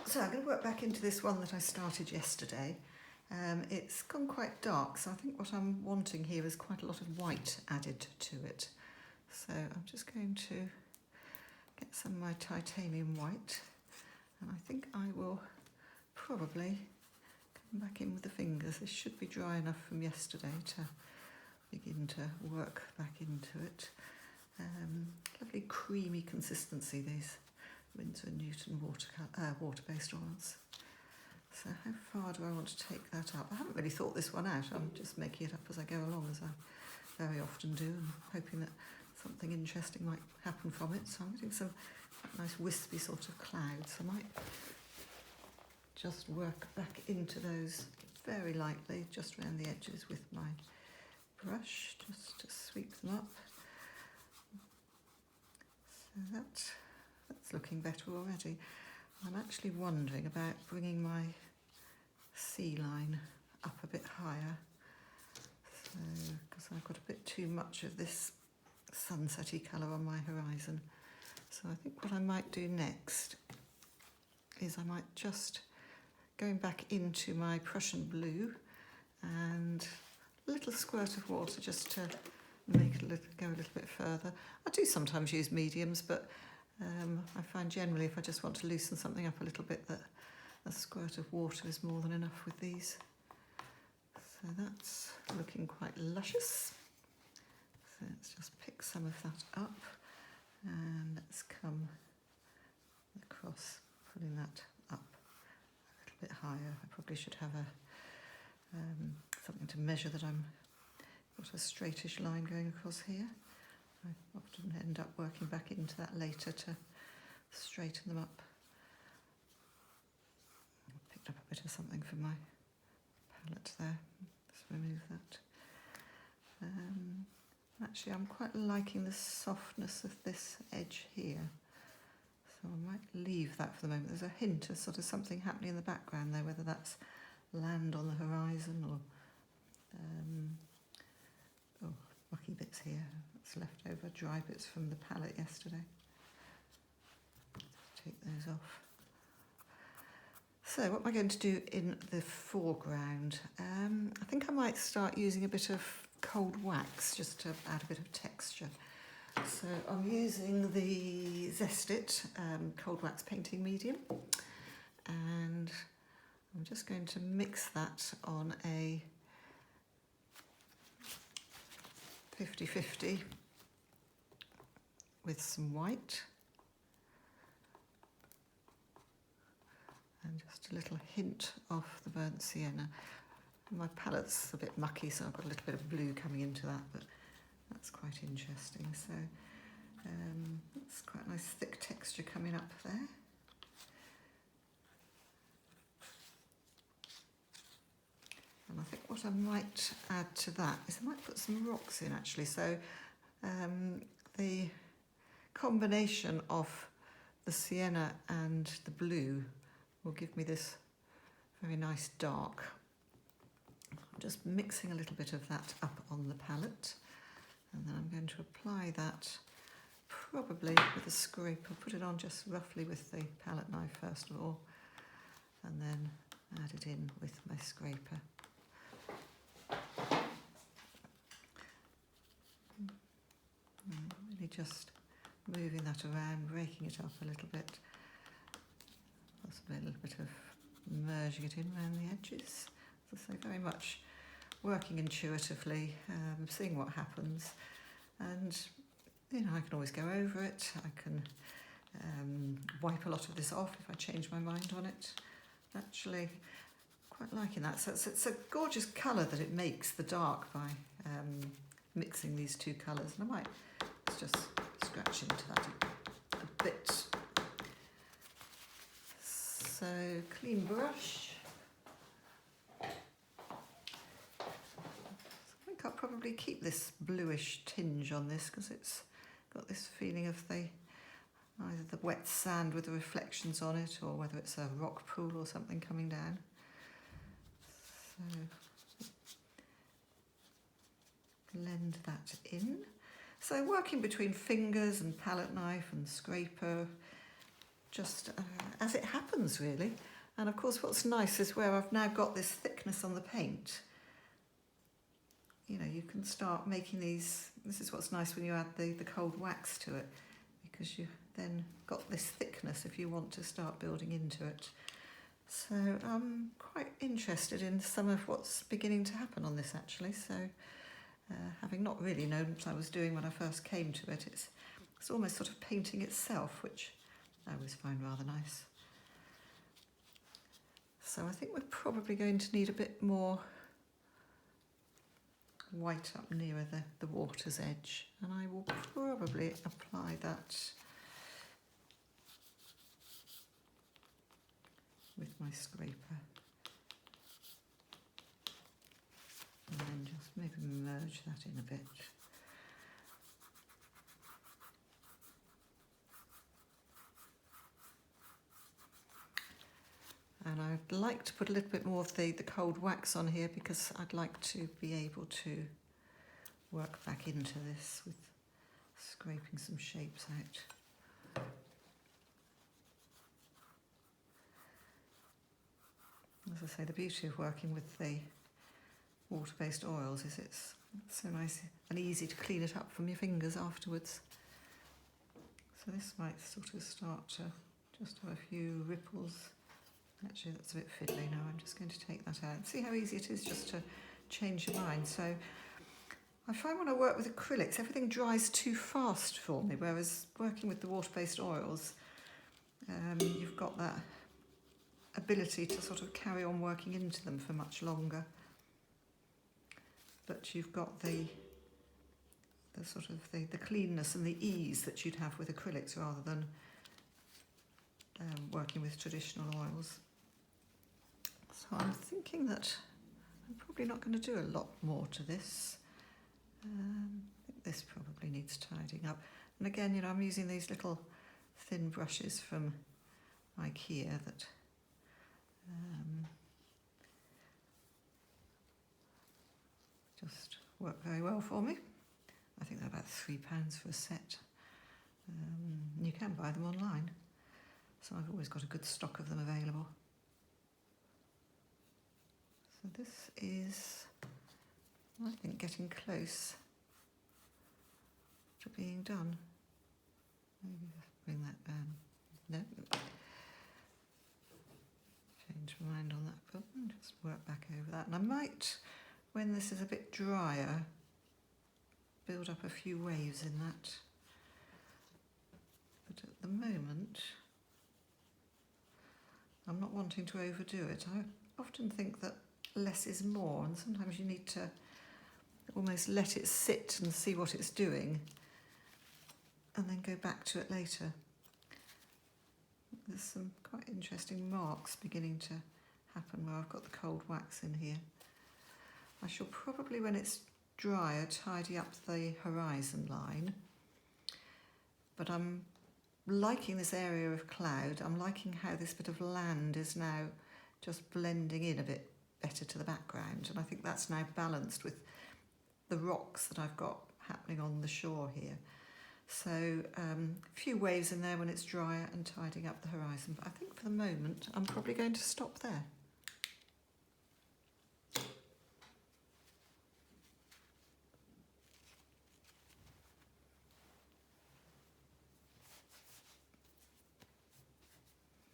So I'm going to work back into this one that I started yesterday. It's gone quite dark, so I think what I'm wanting here is quite a lot of white added to it. So I'm just going to get some of my titanium white, and I think I will probably come back in with the fingers. This should be dry enough from yesterday to begin to work back into it. Lovely creamy consistency, these Winsor & Newton water-based oils. So how far do I want to take that up? I haven't really thought this one out. I'm just making it up as I go along, as I very often do, and hoping that something interesting might happen from it. So I'm getting some nice wispy sort of clouds. I might just work back into those very lightly, just around the edges with my brush, just to sweep them up. So that's looking better already. I'm actually wondering about bringing my sea line up a bit higher, so because I've got a bit too much of this sunsetty colour on my horizon. So I think what I might do next is I might just going back into my Prussian blue and a little squirt of water just to make it go a little bit further. I do sometimes use mediums, but I find generally if I just want to loosen something up a little bit that a squirt of water is more than enough with these. So that's looking quite luscious. So let's just pick some of that up and let's come across, pulling that up a little bit higher. I probably should have something to measure that I'm got a straightish line going across here. I often end up working back into that later to straighten them up. I picked up a bit of something from my palette there. Let's remove that. Actually, I'm quite liking the softness of this edge here, so I might leave that for the moment. There's a hint of sort of something happening in the background there, whether that's land on the horizon or mucky bits here. That's left over dry bits from the palette yesterday. Just take those off. So what am I going to do in the foreground? I think I might start using a bit of cold wax just to add a bit of texture. So I'm using the Zest It cold wax painting medium, and I'm just going to mix that on a 50-50 with some white and just a little hint of the burnt sienna. My palette's a bit mucky, so I've got a little bit of blue coming into that, but that's quite interesting. So that's quite a nice thick texture coming up there. And I think what I might add to that is I might put some rocks in actually. So the combination of the sienna and the blue will give me this very nice dark. I'm just mixing a little bit of that up on the palette, and then I'm going to apply that probably with a scraper. Put it on just roughly with the palette knife first of all, and then add it in with my scraper. Really just moving that around, breaking it up a little bit, possibly a little bit of merging it in around the edges. As I say, very much working intuitively, seeing what happens, and you know, I can always go over it. I can wipe a lot of this off if I change my mind on it. Actually, quite liking that. So it's a gorgeous colour that it makes, the dark, by mixing these two colours. And I might just scratch into that a bit. So clean brush. So I think I'll probably keep this bluish tinge on this because it's got this feeling of either the wet sand with the reflections on it, or whether it's a rock pool or something coming down. So blend that in. So working between fingers and palette knife and scraper, just as it happens really. And of course what's nice is where I've now got this thickness on the paint, you know, you can start making these. This is what's nice when you add the cold wax to it, because you've then got this thickness if you want to start building into it. So I'm quite interested in some of what's beginning to happen on this actually. So having not really known what I was doing when I first came to it, it's almost sort of painting itself, which I always find rather nice. So I think we're probably going to need a bit more white up nearer the water's edge, and I will probably apply that with my scraper and then just maybe merge that in a bit. And I'd like to put a little bit more of the cold wax on here, because I'd like to be able to work back into this with scraping some shapes out. As I say, the beauty of working with the water-based oils is it's so nice and easy to clean it up from your fingers afterwards. So this might sort of start to just have a few ripples. Actually, that's a bit fiddly now. I'm just going to take that out. See how easy it is just to change your mind. So I find when I work with acrylics, everything dries too fast for me, whereas working with the water-based oils, you've got that ability to sort of carry on working into them for much longer. But you've got the sort of the cleanness and the ease that you'd have with acrylics rather than working with traditional oils. So I'm thinking that I'm probably not going to do a lot more to this. I think this probably needs tidying up. And again, you know, I'm using these little thin brushes from IKEA that just work very well for me. I think they're about £3 for a set. You can buy them online, so I've always got a good stock of them available. So this is, I think, getting close to being done. Maybe just bring that down. No. Change my mind on that button, just work back over that. And I might, when this is a bit drier, build up a few waves in that. But at the moment, I'm not wanting to overdo it. I often think that less is more, and sometimes you need to almost let it sit and see what it's doing and then go back to it later. There's some quite interesting marks beginning to happen where I've got the cold wax in here. I shall probably, when it's drier, tidy up the horizon line, but I'm liking this area of cloud. I'm liking how this bit of land is now just blending in a bit better to the background, and I think that's now balanced with the rocks that I've got happening on the shore here. So a few waves in there when it's drier and tidying up the horizon, but I think for the moment I'm probably going to stop there.